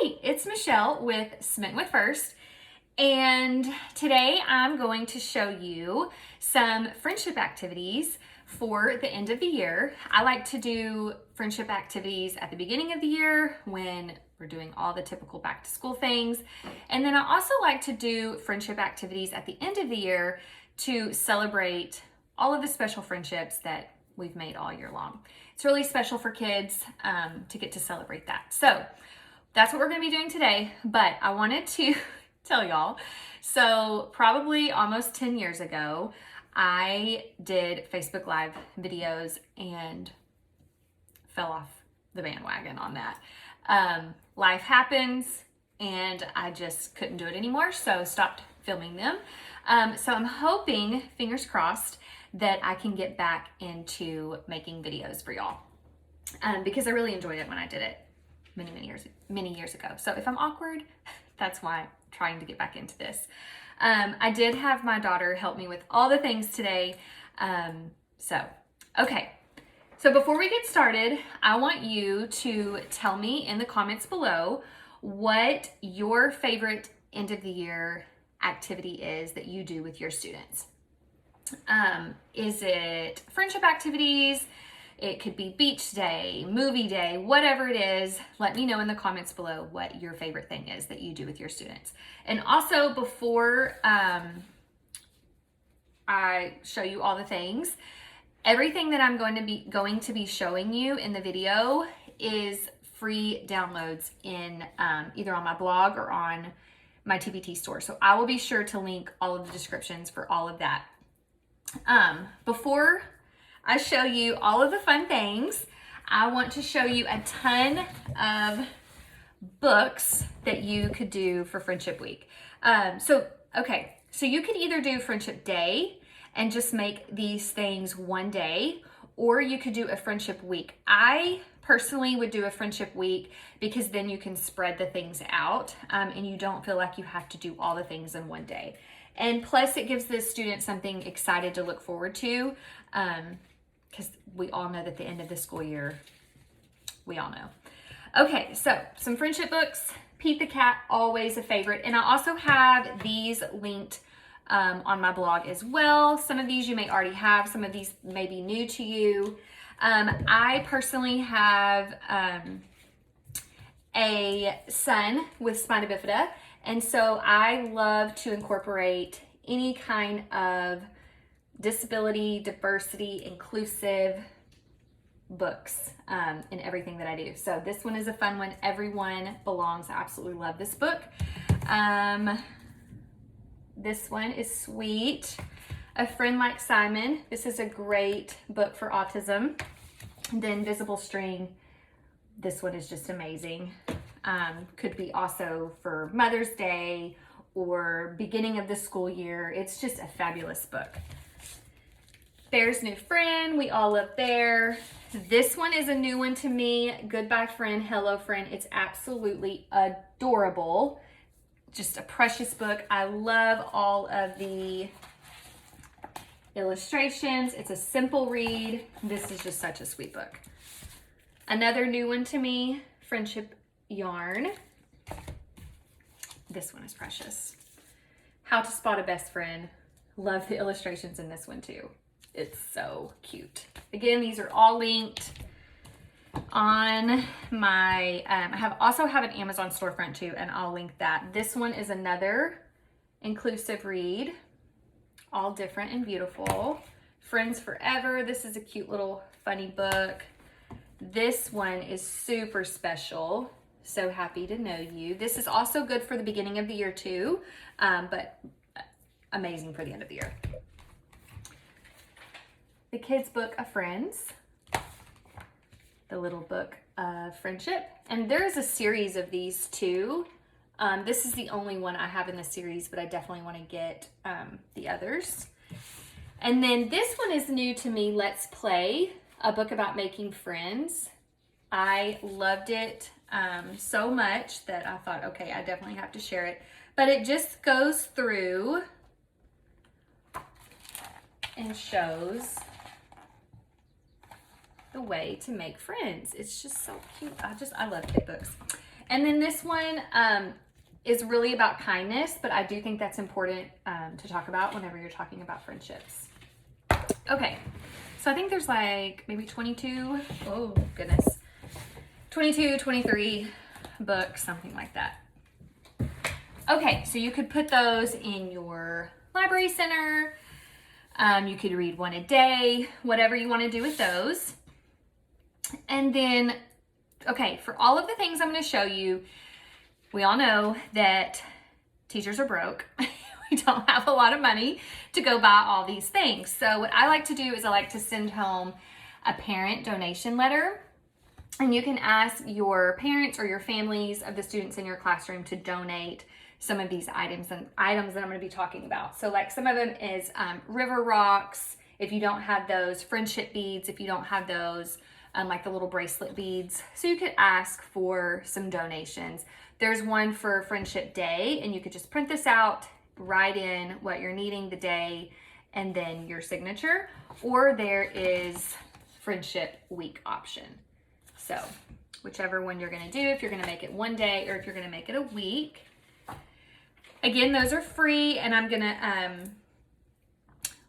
Hey, it's Michelle with Smitten with First, and today I'm going to show you some friendship activities for the end of the year. I like to do friendship activities at the beginning of the year when we're doing all the typical back to school things, and then I also like to do friendship activities at the end of the year to celebrate all of the special friendships that we've made all year long. It's really special for kids to get to celebrate that. So that's what we're going to be doing today, but I wanted to tell y'all, so probably almost 10 years ago, I did Facebook Live videos and fell off the bandwagon on that. Life happens and I just couldn't do it anymore, so stopped filming them. So I'm hoping, fingers crossed, that I can get back into making videos for y'all because I really enjoyed it when I did it many years ago. So if I'm awkward, that's why I'm trying to get back into this. I did have my daughter help me with all the things today. Okay. So before we get started, I want you to tell me in the comments below what your favorite end of the year activity is that you do with your students. Is it friendship activities? It could be beach day, movie day, whatever it is. Let me know in the comments below what your favorite thing is that you do with your students. And also, before I show you all the things, everything that I'm going to be showing you in the video is free downloads in either on my blog or on my TBT store. So I will be sure to link all of the descriptions for all of that. Before I show you all of the fun things, I want to show you a ton of books that you could do for Friendship Week. So you could either do Friendship Day and just make these things one day, or you could do a Friendship Week. I personally would do a Friendship Week because then you can spread the things out and you don't feel like you have to do all the things in one day. And plus it gives the student something excited to look forward to. Because we all know that the end of the school year, we all know. Okay, so some friendship books. Pete the Cat, always a favorite. And I also have these linked on my blog as well. Some of these you may already have. Some of these may be new to you. I personally have a son with spina bifida. And so I love to incorporate any kind of disability, diversity, inclusive books in everything that I do. So this one is a fun one. Everyone Belongs. I absolutely love this book. This one is sweet. A Friend Like Simon. This is a great book for autism. The Invisible String. This one is just amazing. Could be also for Mother's Day or beginning of the school year. It's just a fabulous book. Bear's New Friend, we all love Bear. This one is a new one to me. Goodbye Friend, Hello Friend. It's absolutely adorable. Just a precious book. I love all of the illustrations. It's a simple read. This is just such a sweet book. Another new one to me, Friendship Yarn. This one is precious. How to Spot a Best Friend. Love the illustrations in this one too. It's so cute. Again, these are all linked on my, I also have an Amazon storefront too, and I'll link that. This one is another inclusive read, all different and beautiful. Friends Forever. This is a cute little funny book. This one is super special. So Happy to Know You. This is also good for the beginning of the year too, but amazing for the end of the year. The Kids Book of Friends, the Little Book of Friendship. And there's a series of these too. This is the only one I have in the series, but I definitely want to get the others. And then this one is new to me, Let's Play, a book about making friends. I loved it so much that I thought, okay, I definitely have to share it. But it just goes through and shows the way to make friends. It's just so cute. I love kid books. And then this one is really about kindness, but I do think that's important to talk about whenever you're talking about friendships. Okay, so I think there's like maybe 22, oh goodness, 22, 23 books, something like that. Okay, so you could put those in your library center. You could read one a day, whatever you want to do with those. And then, okay, for all of the things I'm going to show you, we all know that teachers are broke. We don't have a lot of money to go buy all these things. So what I like to do is I like to send home a parent donation letter. And you can ask your parents or your families of the students in your classroom to donate some of these items that I'm going to be talking about. So like some of them is river rocks, if you don't have those, friendship beads, if you don't have those, like the little bracelet beads. So you could ask for some donations. There's one for Friendship Day, and you could just print this out, write in what you're needing the day, and then your signature. Or there is Friendship Week option. So whichever one you're going to do, if you're going to make it one day or if you're going to make it a week. Again, those are free, and I'm going to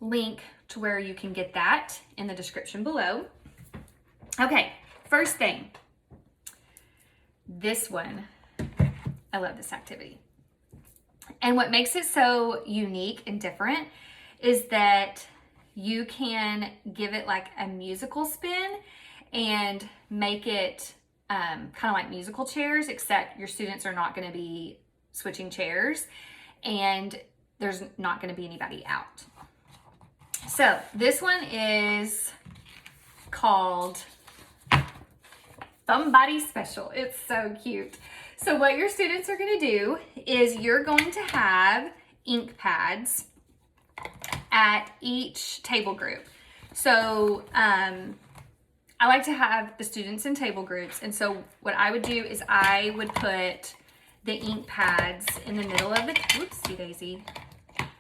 link to where you can get that in the description below. Okay, first thing. This one, I love this activity. And what makes it so unique and different is that you can give it like a musical spin and make it kind of like musical chairs, except your students are not going to be switching chairs and there's not going to be anybody out. So this one is called Somebody Special. It's so cute. So what your students are going to do is you're going to have ink pads at each table group. So I like to have the students in table groups, and so what I would do is I would put the ink pads in the middle of the, whoopsie daisy,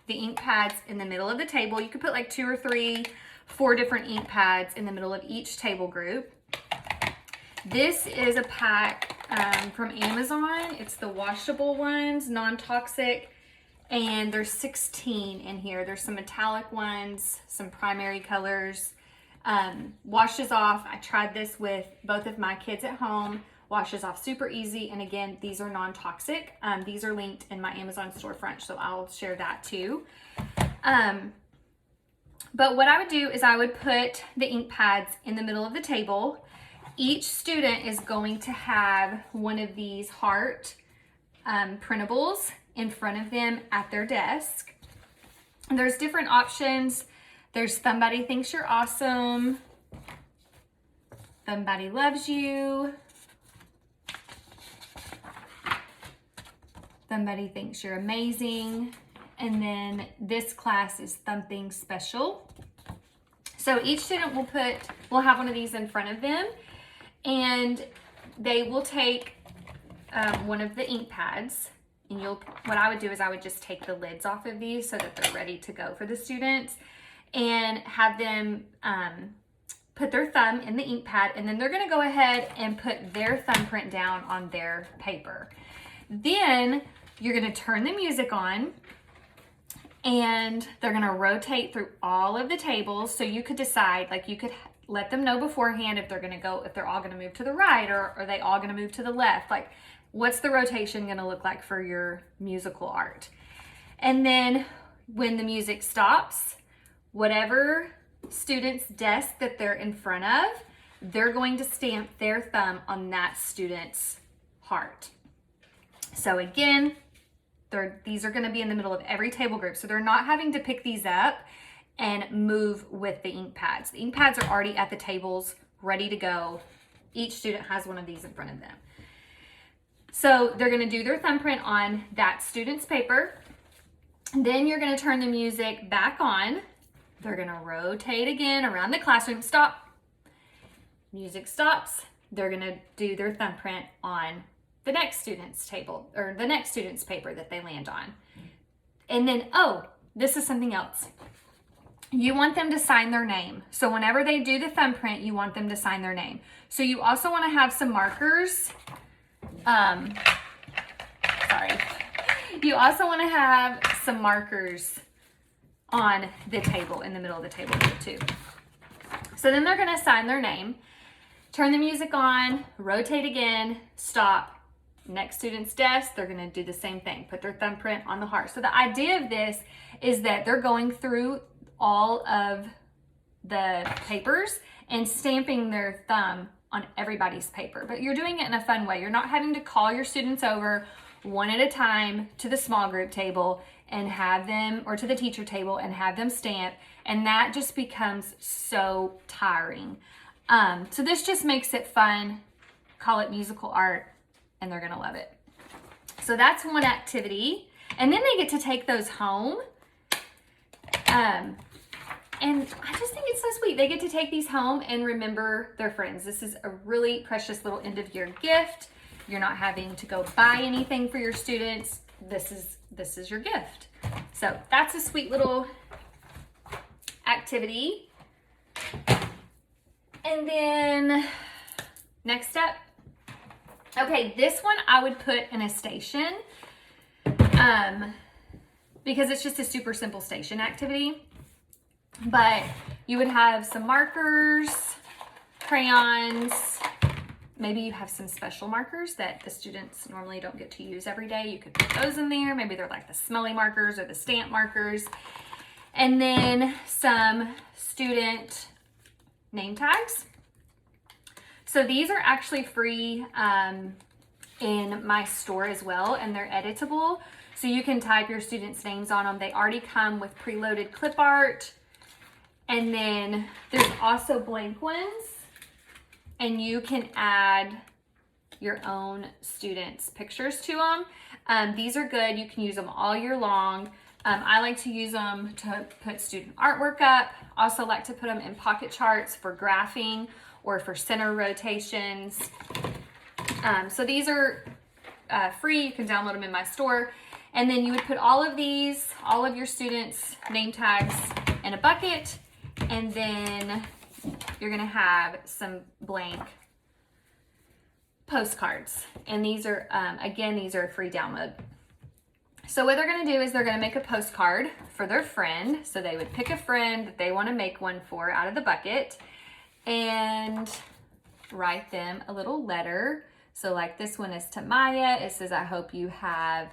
the ink pads in the middle of the table. You could put like 2 or 3, 4 different ink pads in the middle of each table group. This is a pack from Amazon. It's the washable ones, non-toxic, and there's 16 in here. There's some metallic ones, some primary colors. Washes off. I tried this with both of my kids at home. Washes off super easy, and again, these are non-toxic. These are linked in my Amazon storefront, so I'll share that too. But what I would do is I would put the ink pads in the middle of the table. Each student is going to have one of these heart printables in front of them at their desk. And there's different options. There's Somebody Thinks You're Awesome, Somebody Loves You, Somebody Thinks You're Amazing, and then this class is Something Special. So each student will have one of these in front of them, and they will take one of the ink pads, and what I would do is I would just take the lids off of these so that they're ready to go for the students, and have them put their thumb in the ink pad, and then they're going to go ahead and put their thumbprint down on their paper. Then you're going to turn the music on, and they're going to rotate through all of the tables. So you could decide, like you could let them know beforehand if they're all going to move to the right, or are they all going to move to the left? Like, what's the rotation going to look like for your musical art? And then when the music stops, whatever student's desk that they're in front of, they're going to stamp their thumb on that student's heart. So again, these are going to be in the middle of every table group. So they're not having to pick these up and move with the ink pads. The ink pads are already at the tables, ready to go. Each student has one of these in front of them. So they're going to do their thumbprint on that student's paper. Then you're going to turn the music back on. They're going to rotate again around the classroom. Stop. Music stops. They're going to do their thumbprint on the next student's table, or the next student's paper that they land on. And then, oh, this is something else. You want them to sign their name. So whenever they do the thumbprint, you want them to sign their name. So you also want to have some markers Sorry. You also want to have some markers on the table, in the middle of the table too. So then they're going to sign their name, turn the music on, rotate again, stop. Next student's desk, they're going to do the same thing, put their thumbprint on the heart. So the idea of this is that they're going through all of the papers and stamping their thumb on everybody's paper, but you're doing it in a fun way. You're not having to call your students over one at a time to the small group table and have them, or to the teacher table and have them stamp, and that just becomes so tiring. So this just makes it fun. Call it musical art, and they're gonna love it. So that's one activity, and then they get to take those home. And I just think it's so sweet. They get to take these home and remember their friends. This is a really precious little end of year gift. You're not having to go buy anything for your students. This is your gift. So that's a sweet little activity. And then next step. Okay, this one I would put in a station because it's just a super simple station activity. But you would have some markers, crayons, maybe you have some special markers that the students normally don't get to use every day. You could put those in there. Maybe they're like the smelly markers or the stamp markers. And then some student name tags. So these are actually free in my store as well, and they're editable. So you can type your students' names on them. They already come with preloaded clip art. And then there's also blank ones, and you can add your own students' pictures to them. These are good. You can use them all year long. I like to use them to put student artwork up. Also like to put them in pocket charts for graphing or for center rotations. So these are free. You can download them in my store. And then you would put all of these, all of your students' name tags in a bucket. And then you're gonna have some blank postcards. And these are, again, these are a free download. So what they're gonna do is they're gonna make a postcard for their friend. So they would pick a friend that they wanna make one for out of the bucket and write them a little letter. So like this one is to Maya. It says, I hope you have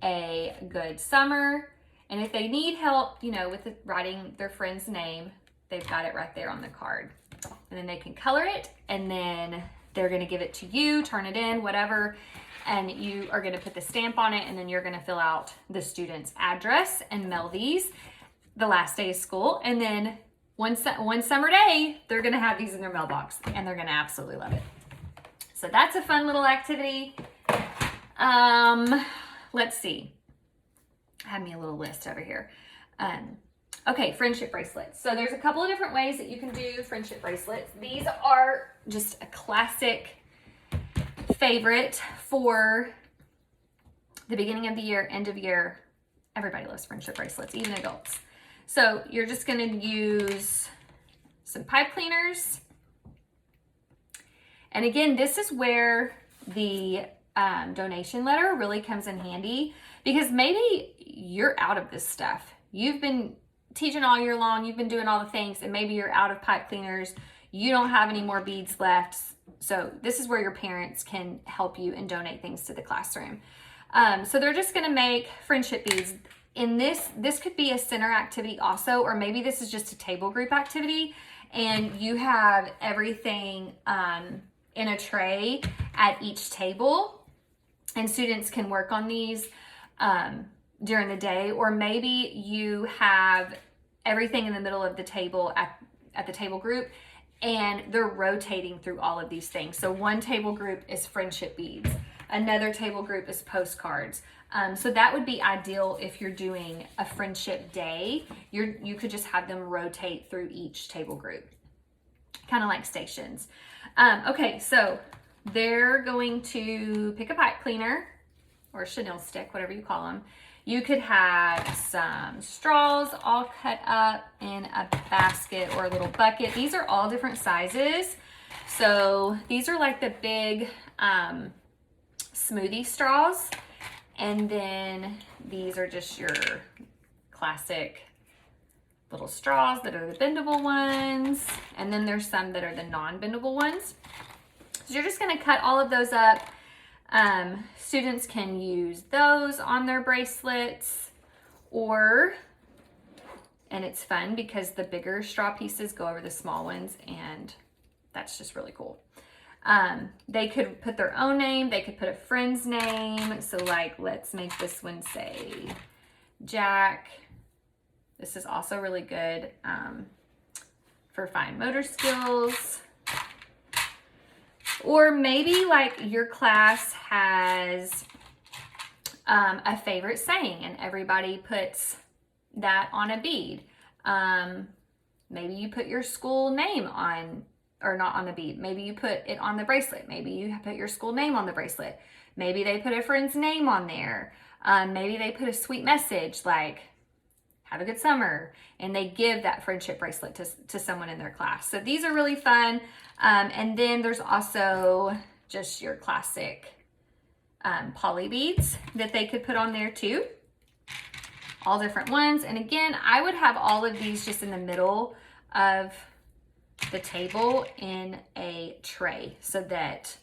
a good summer. And if they need help, you know, with writing their friend's name, they've got it right there on the card. And then they can color it, and then they're gonna give it to you, turn it in, whatever, and you are gonna put the stamp on it, and then you're gonna fill out the student's address and mail these the last day of school. And then one summer day, they're gonna have these in their mailbox, and they're gonna absolutely love it. So that's a fun little activity. Let's see. I have me a little list over here. Okay, friendship bracelets. So there's a couple of different ways that you can do friendship bracelets. These are just a classic favorite for the beginning of the year, end of year. Everybody loves friendship bracelets, even adults. So you're just gonna use some pipe cleaners. And again, this is where the donation letter really comes in handy, because maybe you're out of this stuff. You've been teaching all year long, you've been doing all the things, and maybe you're out of pipe cleaners, you don't have any more beads left. So this is where your parents can help you and donate things to the classroom. So they're just gonna make friendship beads. In this could be a center activity also, or maybe this is just a table group activity, and you have everything in a tray at each table, and students can work on these during the day. Or maybe you have everything in the middle of the table at the table group, and they're rotating through all of these things. So one table group is friendship beads, another table group is postcards. So that would be ideal if you're doing a friendship day. You could just have them rotate through each table group, kind of like stations. Okay, so they're going to pick a pipe cleaner or chenille stick, whatever you call them. You could have some straws all cut up in a basket or a little bucket. These are all different sizes. So these are like the big smoothie straws. And then these are just your classic little straws that are the bendable ones. And then there's some that are the non-bendable ones. So you're just gonna cut all of those up. Students can use those on their bracelets, and it's fun because the bigger straw pieces go over the small ones, and that's just really cool. They could put their own name, they could put a friend's name. So like, let's make this one say Jack. This is also really good for fine motor skills. Or maybe like your class has a favorite saying and everybody puts that on a bead. Maybe you put your school name on, or not on the bead. Maybe you put it on the bracelet. Maybe you put your school name on the bracelet. Maybe they put a friend's name on there. Maybe they put a sweet message like, have a good summer, and they give that friendship bracelet to someone in their class. So these are really fun. And then there's also just your classic poly beads that they could put on there too. All different ones. And again, I would have all of these just in the middle of the table in a tray so that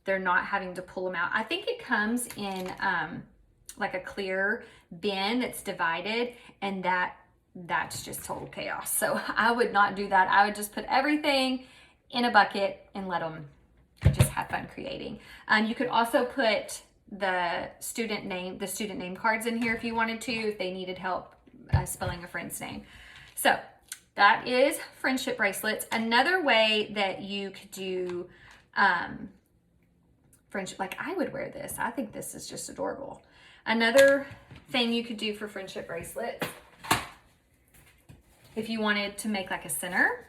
they're not having to pull them out. I think it comes in like a clear bin that's divided, and that's just total chaos. So I would not do that. I would just put everything in a bucket and let them just have fun creating. You could also put the student name cards in here if you wanted to, if they needed help spelling a friend's name. So that is friendship bracelets. Another way that you could do friendship, like I would wear this. I think this is just adorable. Another thing you could do for friendship bracelets, if you wanted to make like a center,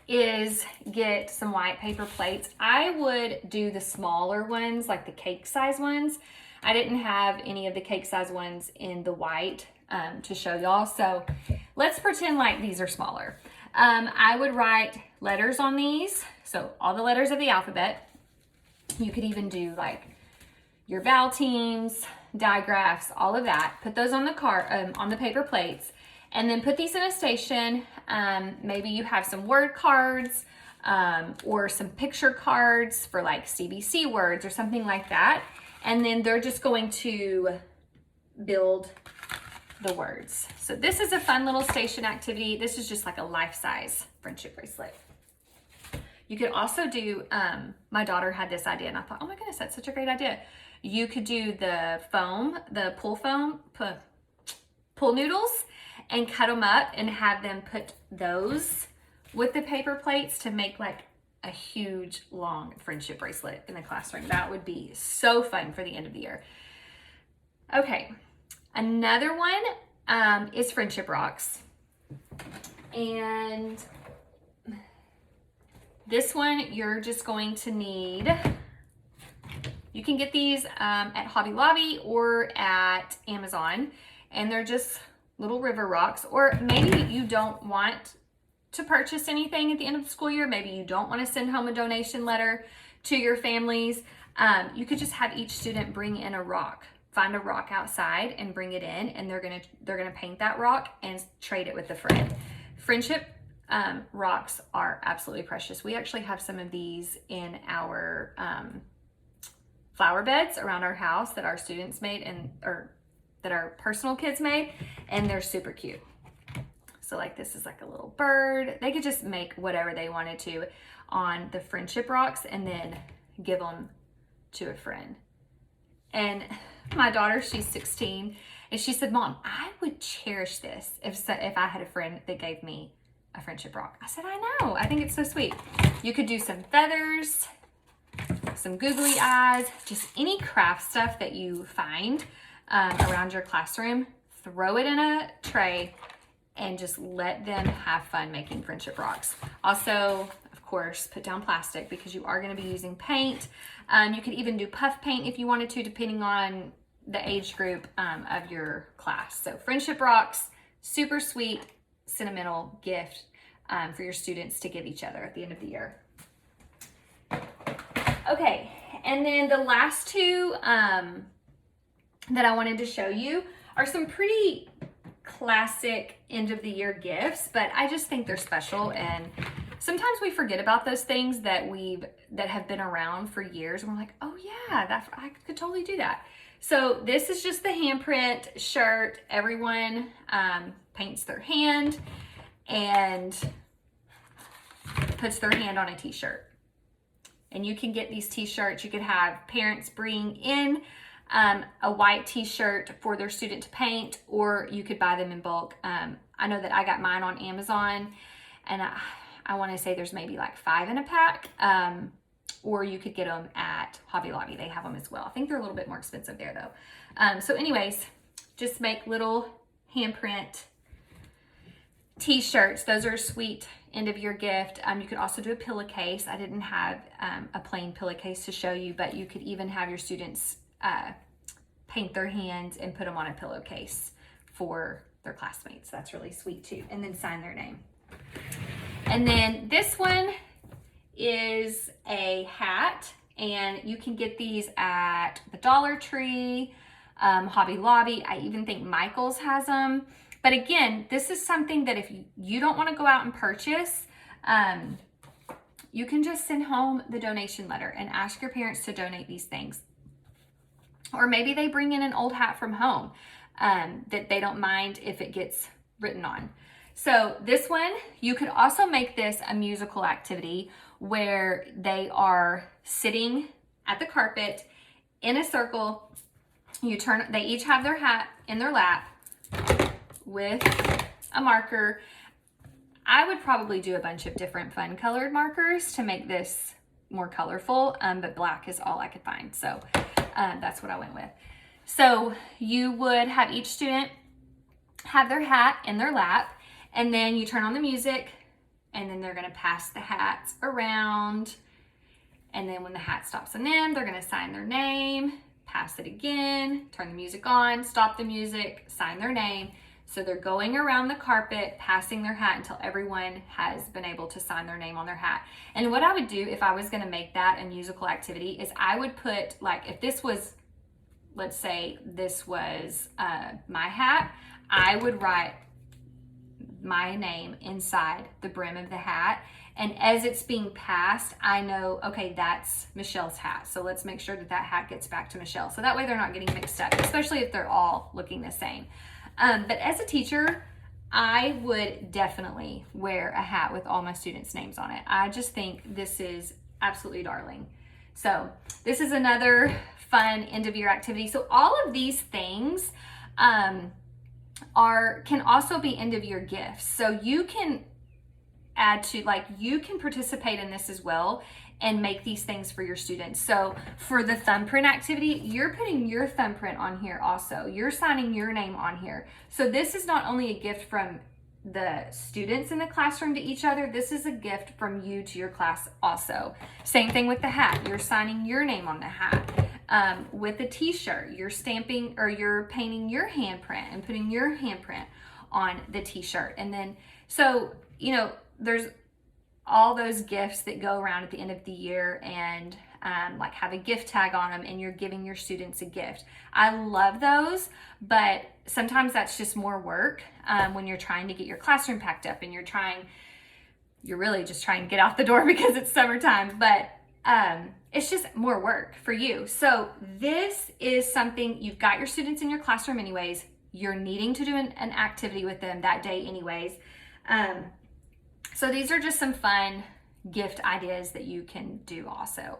is get some white paper plates. I would do the smaller ones, like the cake size ones. I didn't have any of the cake size ones in the white to show y'all. So let's pretend like these are smaller. I would write letters on these. So all the letters of the alphabet. You could even do like your vowel teams, digraphs, all of that. Put those on the on the paper plates, and then put these in a station. Maybe you have some word cards or some picture cards for like CBC words or something like that. And then they're just going to build the words. So this is a fun little station activity. This is just like a life-size friendship bracelet. You could also do, my daughter had this idea and I thought, oh my goodness, that's such a great idea. You could do the foam, the pool noodles, and cut them up and have them put those with the paper plates to make like a huge long friendship bracelet in the classroom. That would be so fun for the end of the year. Okay, another one is friendship rocks. And this one you're just going to need, you can get these at Hobby Lobby or at Amazon, and they're just little river rocks. Or maybe you don't want to purchase anything at the end of the school year. Maybe you don't want to send home a donation letter to your families. You could just have each student bring in a rock. Find a rock outside and bring it in, and they're gonna paint that rock and trade it with a friend. Friendship rocks are absolutely precious. We actually have some of these in our flower beds around our house that our students made or that our personal kids made, and they're super cute. So like this is like a little bird. They could just make whatever they wanted to on the friendship rocks and then give them to a friend. And my daughter, she's 16, and she said, Mom, I would cherish this if I had a friend that gave me a friendship rock. I said, I know, I think it's so sweet. You could do some feathers, some googly eyes, just any craft stuff that you find around your classroom. Throw it in a tray and just let them have fun making friendship rocks. Also, of course, put down plastic because you are going to be using paint. You could even do puff paint if you wanted to, depending on the age group of your class. So friendship rocks, super sweet, sentimental gift for your students to give each other at the end of the year. Okay, And then the last two that I wanted to show you are some pretty classic end of the year gifts, but I just think they're special, and sometimes we forget about those things that have been around for years, and we're like, oh yeah, I could totally do that. So this is just the handprint shirt. Everyone paints their hand and puts their hand on a t-shirt. And you can get these t-shirts. You could have parents bring in a white t-shirt for their student to paint, or you could buy them in bulk. I know that I got mine on Amazon, and I want to say there's maybe like 5 in a pack, or you could get them at Hobby Lobby. They have them as well. I think they're a little bit more expensive there though. So anyways, just make little handprint t-shirts. Those are a sweet end of year gift. You could also do a pillowcase. I didn't have a plain pillowcase to show you, but you could even have your students paint their hands and put them on a pillowcase for their classmates. That's really sweet too. And then sign their name. And then this one is a hat, and you can get these at the Dollar Tree, Hobby Lobby. I even think Michael's has them. But again, this is something that if you don't want to go out and purchase, you can just send home the donation letter and ask your parents to donate these things. Or maybe they bring in an old hat from home that they don't mind if it gets written on. So this one, you could also make this a musical activity where they are sitting at the carpet in a circle. They each have their hat in their lap with a marker. I would probably do a bunch of different fun colored markers to make this more colorful, but black is all I could find. So that's what I went with. So you would have each student have their hat in their lap, and then you turn on the music, and then they're gonna pass the hats around. And then when the hat stops on them, they're gonna sign their name, pass it again, turn the music on, stop the music, sign their name. So they're going around the carpet, passing their hat until everyone has been able to sign their name on their hat. And what I would do if I was gonna make that a musical activity is I would put, like, if this was, let's say this was my hat, I would write my name inside the brim of the hat. And as it's being passed, I know, okay, that's Michelle's hat. So let's make sure that that hat gets back to Michelle. So that way they're not getting mixed up, especially if they're all looking the same. But as a teacher, I would definitely wear a hat with all my students' names on it. I just think this is absolutely darling. So this is another fun end of year activity. So all of these things can also be end of year gifts. So you can add to, like, you can participate in this as well and make these things for your students. So for the thumbprint activity, you're putting your thumbprint on here also. You're signing your name on here. So this is not only a gift from the students in the classroom to each other, this is a gift from you to your class also. Same thing with the hat. You're signing your name on the hat. With the t-shirt, you're stamping, or you're painting your handprint and putting your handprint on the t-shirt. And then, so, you know, there's all those gifts that go around at the end of the year and like have a gift tag on them, and you're giving your students a gift. I love those, but sometimes that's just more work when you're trying to get your classroom packed up and you're really just trying to get out the door because it's summertime, but it's just more work for you. So this is something, you've got your students in your classroom anyways, you're needing to do an activity with them that day anyways. So these are just some fun gift ideas that you can do also.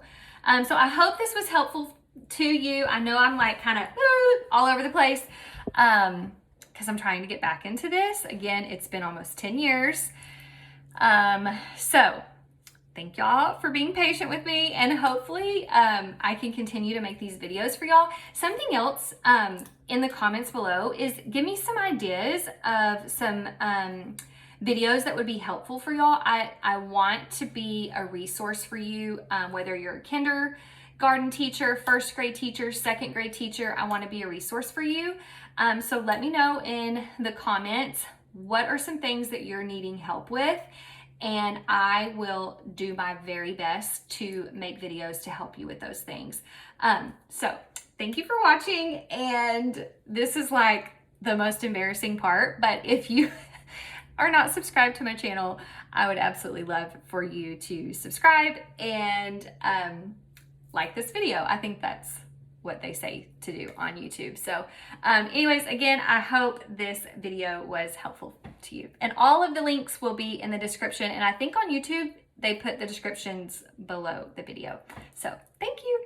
So I hope this was helpful to you. I know I'm like kind of all over the place because I'm trying to get back into this. Again, it's been almost 10 years. So thank y'all for being patient with me, and hopefully I can continue to make these videos for y'all. Something else in the comments below is give me some ideas of some videos that would be helpful for y'all. I want to be a resource for you, whether you're a kindergarten teacher, first grade teacher, second grade teacher. I want to be a resource for you. So let me know in the comments what are some things that you're needing help with, and I will do my very best to make videos to help you with those things. So thank you for watching, and this is like the most embarrassing part, but if you are not subscribed to my channel, I would absolutely love for you to subscribe and like this video. I think that's what they say to do on YouTube. So anyways, again, I hope this video was helpful to you. And all of the links will be in the description. And I think on YouTube, they put the descriptions below the video. So thank you.